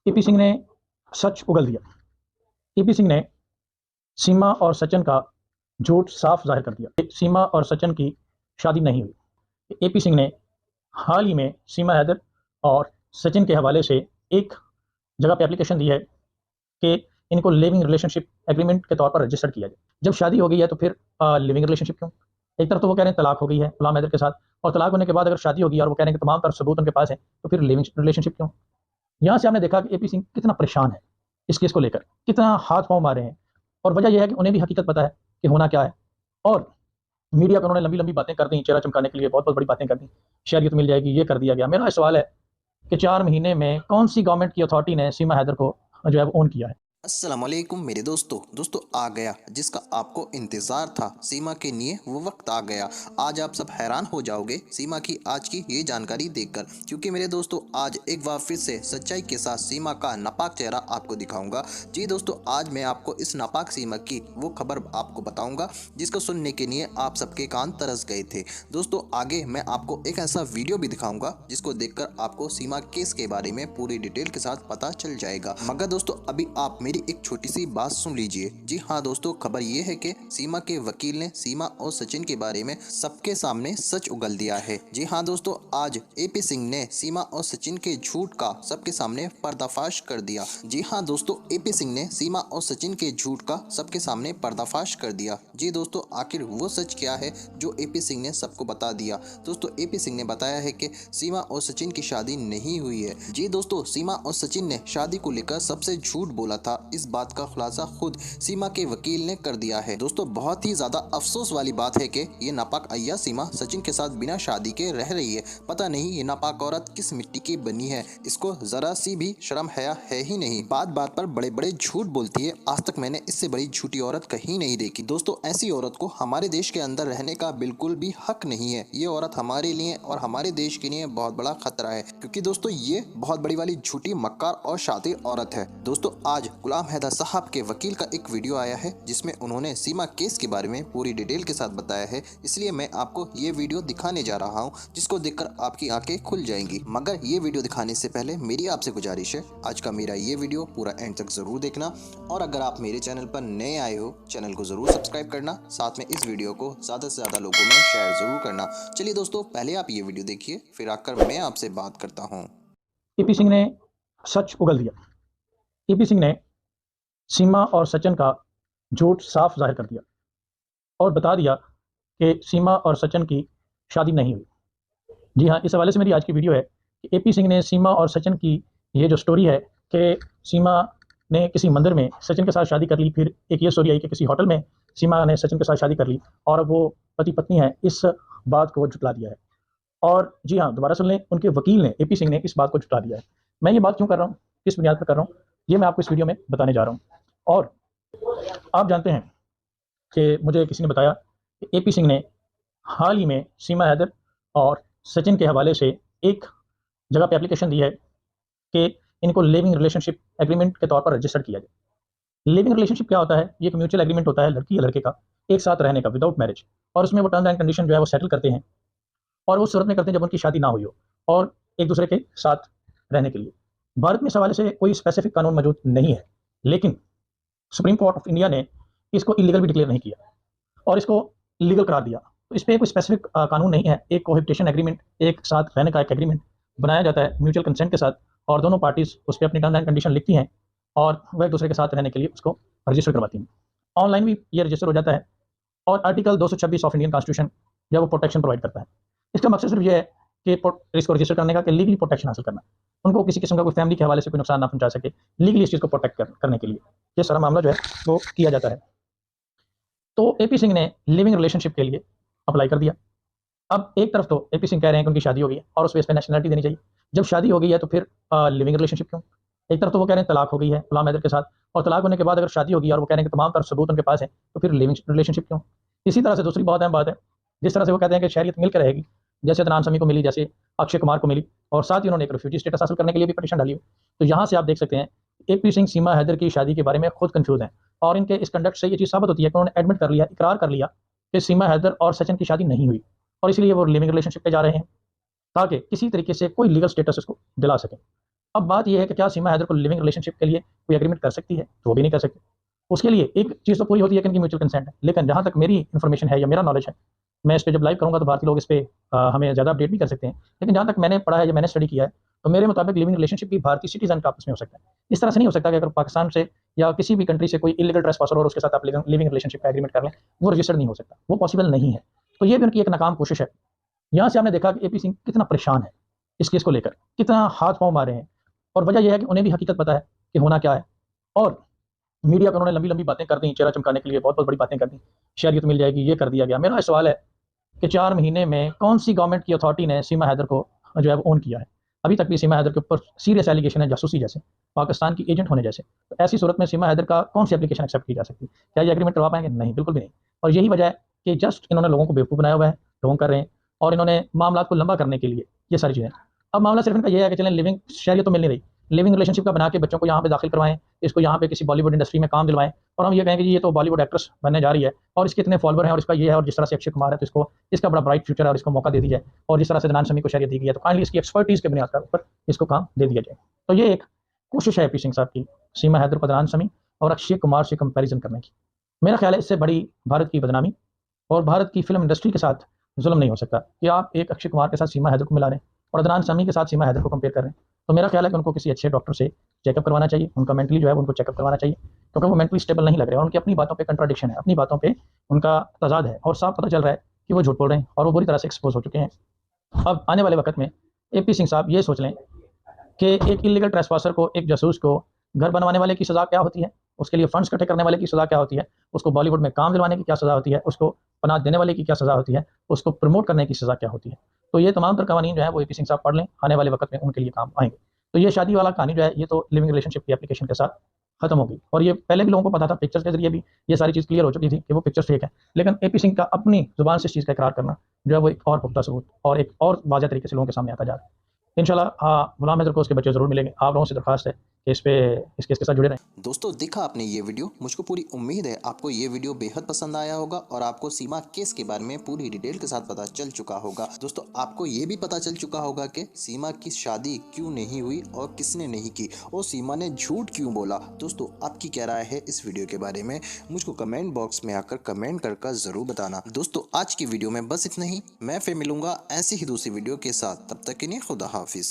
AP Singh ने सच उगल दिया। एपी सिंह ने सीमा और सचिन का झूठ साफ जाहिर कर दिया। सीमा और सचिन की शादी नहीं हुई। एपी सिंह ने हाल ही में सीमा हैदर और सचिन के हवाले से एक जगह पे एप्लीकेशन दी है कि इनको लिविंग रिलेशनशिप एग्रीमेंट के तौर पर रजिस्टर्ड किया जाए। जब शादी हो गई है तो फिर लिविंग रिलेशनशिप क्यों? एक तरफ तो वो कह रहे हैं तलाक हो गई है गुलाम हैदर के साथ, और तलाक होने के बाद अगर शादी होगी और वो कह रहे हैं कि तमाम तरह सबूत उनके पास है, तो फिर लिविंग रिलेशनशिप क्यों? यहाँ से हमने देखा कि एपी सिंह कितना परेशान है इस केस को लेकर, कितना हाथ पांव मारे हैं। और वजह यह है कि उन्हें भी हकीकत पता है कि होना क्या है, और मीडिया पर उन्होंने लंबी लंबी बातें कर दी, चेहरा चमकाने के लिए बहुत बहुत बड़ी बातें कर दी। शहरियत मिल जाएगी, ये कर दिया गया। मेरा सवाल है कि 4 महीने में कौन सी गवर्नमेंट की अथॉरिटी ने सीमा हैदर को जो है ओन किया है? अस्सलामुअलैकुम मेरे दोस्तों आ गया जिसका आपको इंतज़ार था। सीमा के लिए वो वक्त आ गया। आज आप सब हैरान हो जाओगे सीमा की आज की ये जानकारी देखकर, क्योंकि मेरे दोस्तों आज एक बार फिर से सच्चाई के साथ सीमा का नापाक चेहरा आपको दिखाऊंगा। जी दोस्तों, आज मैं आपको इस नापाक सीमा की वो खबर आपको बताऊंगा जिसको सुनने के लिए आप सबके कान तरस गए थे। दोस्तों आगे मैं आपको एक ऐसा वीडियो भी दिखाऊंगा जिसको देखकर आपको सीमा केस के बारे में पूरी डिटेल के साथ पता चल जाएगा। मगर दोस्तों अभी आप मेरी एक छोटी सी बात सुन लीजिए। जी हाँ दोस्तों, खबर ये है कि सीमा के वकील ने सीमा और सचिन के बारे में सबके सामने सच उगल दिया है। जी हाँ दोस्तों, आज एपी सिंह ने सीमा और सचिन के झूठ का सबके सामने पर्दाफाश कर दिया। जी हाँ दोस्तों, एपी सिंह ने सीमा और सचिन के झूठ का सबके सामने पर्दाफाश कर दिया। जी दोस्तों, आखिर वो सच क्या है जो एपी सिंह ने सबको बता दिया? दोस्तों एपी सिंह ने बताया है कि सीमा और सचिन की शादी नहीं हुई है। जी दोस्तों, सीमा और सचिन ने शादी को लेकर सबसे झूठ बोला था। इस बात का खुलासा खुद सीमा के वकील ने कर दिया है। दोस्तों बहुत ही ज्यादा अफसोस वाली बात है कि ये नापाक अय्या सीमा सचिन के साथ बिना शादी के रह रही है। पता नहीं ये नापाक औरत किस मिट्टी की बनी है, इसको जरा सी भी शर्म हया है ही नहीं। बात बात पर बड़े बड़े झूठ बोलती है। आज तक मैंने इससे बड़ी झूठी औरत कहीं नहीं देखी। दोस्तों ऐसी औरत को हमारे देश के अंदर रहने का बिल्कुल भी हक नहीं है। ये औरत हमारे लिए और हमारे देश के लिए बहुत बड़ा खतरा है, क्योंकि दोस्तों ये बहुत बड़ी वाली झूठी मक्कार और शातिर औरत है। दोस्तों आज गुलाम हैदर साहब के वकील का एक वीडियो आया है जिसमें उन्होंने सीमा केस के बारे में पूरी डिटेल के साथ बताया है, इसलिए मैं आपको ये वीडियो दिखाने जा रहा हूँ जिसको देखकर आपकी आंखें खुल जाएंगी। मगर ये वीडियो दिखाने से पहले मेरी आपसे गुजारिश है, आज का मेरा ये वीडियो पूरा एंड तक जरूर देखना, और अगर आप मेरे चैनल पर नए आए हो चैनल को जरूर सब्सक्राइब करना, साथ में इस वीडियो को ज़्यादा से ज़्यादा लोगों में शेयर जरूर करना। चलिए दोस्तों, पहले आप ये वीडियो देखिए, फिर आकर मैं आपसे बात करता हूँ। एपी सिंह ने सच उगल दिया। एपी सिंह ने सीमा और सचिन का झूठ साफ जाहिर कर दिया और बता दिया कि सीमा और सचिन की शादी नहीं हुई। जी हाँ, इस हवाले से मेरी आज की वीडियो है कि एपी सिंह ने सीमा और सचिन की ये जो स्टोरी है कि सीमा ने किसी मंदिर में सचिन के साथ शादी कर ली, फिर एक ये स्टोरी आई कि किसी होटल में सीमा ने सचिन के साथ शादी कर ली और अब वो पति पत्नी है, इस बात को झुटला दिया है। और जी हाँ, दोबारा सुन लें, उनके वकील ने, एपी सिंह ने इस बात को झुटला दिया है। मैं ये बात क्यों कर रहा हूँ, किस बुनियाद पर कर रहा हूँ, ये मैं आपको इस वीडियो में बताने जा रहा हूँ। और आप जानते हैं कि मुझे किसी ने बताया कि एपी सिंह ने हाल ही में सीमा हैदर और सचिन के हवाले से एक जगह पे एप्लीकेशन दी है कि इनको लिविंग रिलेशनशिप एग्रीमेंट के तौर पर रजिस्टर्ड किया जाए। लिविंग रिलेशनशिप क्या होता है? ये एक म्यूचुअल एग्रीमेंट होता है लड़की या लड़के का एक साथ रहने का विदाउट मैरिज, और उसमें वो टर्म्स एंड कंडीशन जो है वो सेटल करते हैं, और वो सूरत में करते हैं जब उनकी शादी ना हुई हो और एक दूसरे के साथ रहने के लिए। भारत में इस हवाले से कोई स्पेसिफिक कानून मौजूद नहीं है, लेकिन सुप्रीम कोर्ट ऑफ इंडिया ने इसको इलीगल भी डिक्लेयर नहीं किया और इसको लीगल करार दिया। तो इस पर कोई स्पेसिफिक कानून नहीं है। एक कोहेबिटेशन एग्रीमेंट, एक साथ रहने का एक एग्रीमेंट बनाया जाता है म्यूचुअल कंसेंट के साथ, और दोनों पार्टीज उस पर अपनी टर्म्स एंड कंडीशन लिखती हैं और वह एक दूसरे के साथ रहने के लिए उसको रजिस्टर करवाती हैं। ऑनलाइन भी ये रजिस्टर हो जाता है, और आर्टिकल 226 ऑफ इंडियन कॉन्स्टिट्यूशन जो वो प्रोटेक्शन प्रोवाइड करता है। इसका मकसद सिर्फ ये है कि इसको रजिस्टर करने का कि लीगली प्रोटेक्शन हासिल करना, उनको किसी किस्म का कोई फैमिली के हवाले से कोई नुकसान ना पहुंचा सके, लीगली इस चीज़ को प्रोटेक्ट करने के लिए ये सारा मामला जो है वो किया जाता है। तो एपी सिंह ने लिविंग रिलेशनशिप के लिए अप्लाई कर दिया। अब एक तरफ तो एपी सिंह कह रहे हैं कि उनकी शादी हो गई है और उस बेस पे नेशनलिटी देनी चाहिए। जब शादी हो गई है तो फिर लिविंग रिलेशनशिप क्यों? एक तरफ तो वो कह रहे हैं तलाक हो गई है गुलाम हैदर के साथ, और तलाक होने के बाद अगर शादी होगी और वो कह रहे हैं कि तमाम तरह सबूत उनके पास है, तो फिर लिविंग रिलेशनशिप क्यों? इसी तरह से दूसरी बहुत अहम बात है, जिस तरह से वो कहते हैं कि शहरियत मिलकर रहेगी, जैसे अदनान समी को मिली, जैसे अक्षय कुमार को मिली, और साथ ही उन्होंने एक रिफ्यूजी स्टेटस हासिल करने के लिए भी पटिशन डाली हो। तो यहाँ से आप देख सकते हैं एपी सिंह सीमा हैदर की शादी के बारे में खुद कंफ्यूज हैं, और इनके इस कंडक्ट से ये चीज़ साबित होती है कि उन्होंने एडमिट कर लिया, इकरार कर लिया कि सीमा हैदर और सचिन की शादी नहीं हुई, और इसलिए वो लिविंग रिलेशनशिप पे जा रहे हैं ताकि किसी तरीके से कोई लीगल स्टेटस उसको दिला सकें। अब बात ये है कि क्या सीमा हैदर को लिविंग रिलेशनशिप के लिए कोई एग्रीमेंट कर सकती है? तो वो भी नहीं कर सकती। उसके लिए एक चीज़ तो पूरी होती है कि इनकी म्यूचुअल कंसेंट है। लेकिन जहाँ तक मेरी इन्फॉर्मेशन है या मेरा नॉलेज है, मैं इस पे जब लाइव करूँगा तो भारतीय लोग इस पे हमें ज़्यादा अपडेट भी कर सकते हैं। लेकिन जहाँ तक मैंने पढ़ा है या मैंने स्टडी किया है, तो मेरे मुताबिक लिविंग रिलेशनशिप भी भारतीय सिटीज़न का आपस में हो सकता है। इस तरह से नहीं हो सकता कि अगर पाकिस्तान से या किसी भी कंट्री से कोई इल्लीगल ट्रेसपासर और उसके साथ आप लिविंग रिलेशनशिप का एग्रीमेंट कर लें, वो रजिस्टर्ड नहीं हो सकता। वो पॉसिबल नहीं है। तो ये भी उनकी एक नाकाम कोशिश है। यहाँ से हमने देखा कि एपी सिंह कितना परेशान है इस केस को लेकर, कितना हाथ पाँव मारे हैं। और वजह यह है कि उन्हें भी हकीकत पता है कि होना क्या है। और मीडिया पर उन्होंने लंबी-लंबी बातें कर दी, चेहरा चमकाने के लिए बहुत-बहुत बड़ी बातें कर दी। शहरियत मिल जाएगी, ये कर दिया गया। मेरा सवाल है कि 4 महीने में कौन-सी गवर्नमेंट की अथॉरिटी ने सीमा हैदर को जो है वो ऑन किया है? अभी तक भी सीमा हैदर के ऊपर सीरियस एलिगेशन है जासूसी जैसे, पाकिस्तान की एजेंट होने जैसे। तो ऐसी सूरत में सीमा हैदर का कौन-सी एप्लीकेशन एक्सेप्ट की जा सकती है? क्या ये एग्रीमेंट करवा पाएँगे? नहीं, बिल्कुल भी नहीं। और यही वजह है कि जस्ट इन्होंने लोगों को बेवकूफ़ बनाया हुआ है, ढोंग कर रहे हैं और इन्होंने मामलात को लंबा करने के लिए ये सारी चीज़ें। अब मामला सिर्फ़ इनका ये है कि चलें लिविंग शहरियत तो मिल नहीं रही, लिविंग रिलेशनशिप का बना के बच्चों को यहाँ पे दाखिल करवाएँ, इसको यहाँ पे किसी बॉलीवुड इंडस्ट्री में काम दिलवाएँ और हम ये कहें कि ये तो बॉलीवुड एक्ट्रेस बनने जा रही है और इसके इतने फॉलोवर हैं और इसका ये है और जिस तरह से अक्षय कुमार है तो इसको इसका बड़ा ब्राइट फ्यूचर है और इसको मौका दे दिया जाए और जिस तरह से अदनान समी को शहरियत दी गई है तो काइंडली इसकी एक्सपर्टीज़ के बुनियाद के ऊपर इसको काम दे दिया जाए। तो ये एक कोशिश है पी सिंह साहब की, सीमा हैदर को अदनान समी और अक्षय कुमार से कंपैरिज़न करने की। मेरा ख्याल है इससे बड़ी भारत की बदनामी और भारत की फ़िल्म इंडस्ट्री के साथ ज़ुल्म नहीं हो सकता कि आप एक अक्षय कुमार के साथ सीमा हैदर को मिला रहे हैं और अदनान समी के साथ सीमा हैदर को कंपेयर कर रहे हैं। तो मेरा ख्याल है कि उनको किसी अच्छे डॉक्टर से चेकअप करवाना चाहिए, उनका मेंटली जो है उनको चेकअप करवाना चाहिए क्योंकि वो मेंटली स्टेबल नहीं लग रहे हैं और उनकी अपनी बातों पे कंट्राडिक्शन है, अपनी बातों पे उनका तज़ाद है और साफ पता चल रहा है कि वो झूठ बोल रहे हैं और वो बुरी तरह से एक्सपोज़ हो चुके हैं। अब आने वाले वक़्त में एपी सिंह साहब ये सोच लें कि एक इल्लीगल ट्रेसपासर को, एक जासूस को घर बनवाने वाले की सज़ा क्या होती है, उसके लिए फंड्स इकट्ठे करने वाले की सज़ा क्या होती है, उसको बॉलीवुड में काम दिलवाने की क्या सज़ा होती है, उसको पनाह देने वाले की क्या सज़ा होती है, उसको प्रमोट करने की सज़ा क्या होती है। तो ये तमाम तर कवानीन जो है वो एपी सिंह साहब पढ़ लें, आने वाले वक़्त में उनके लिए काम आएँगे। तो ये शादी वाला कहानी जो है ये तो लिविंग रिलेशनशिप की एप्लीकेशन के साथ खत्म होगी और ये पहले भी लोगों को पता था, पिक्चर्स के ज़रिए भी ये सारी चीज़ क्लियर हो चुकी थी कि वो पिक्चर फेक है। लेकिन एपी सिंह का अपनी ज़ुबान से इस चीज़ का इकरार करना जो है वो एक और पुख्ता सबूत और एक और वाज़ह तरीके से लोगों के सामने आता जा रहा है। इंशाल्लाह गुलाम हैदर को उसके बच्चे ज़रूर मिलेंगे। आप लोगों से दरख्वास्त है कि इस केस के साथ जुड़े रहें। दोस्तों देखा आपने ये वीडियो, मुझको पूरी उम्मीद है आपको ये वीडियो बेहद पसंद आया होगा और आपको सीमा केस के बारे में पूरी डिटेल के साथ पता चल चुका होगा। दोस्तों आपको ये भी पता चल चुका होगा कि सीमा की शादी क्यों नहीं हुई और किसने नहीं की और सीमा ने झूठ क्यों बोला। दोस्तों आपकी क्या राय है इस वीडियो के बारे में, मुझको कमेंट बॉक्स में आकर कमेंट कर ज़रूर बताना। दोस्तों आज की वीडियो में बस इतना ही, मैं फिर मिलूंगा ऐसी ही दूसरी वीडियो के साथ, तब तक के लिए खुदा हाफिज।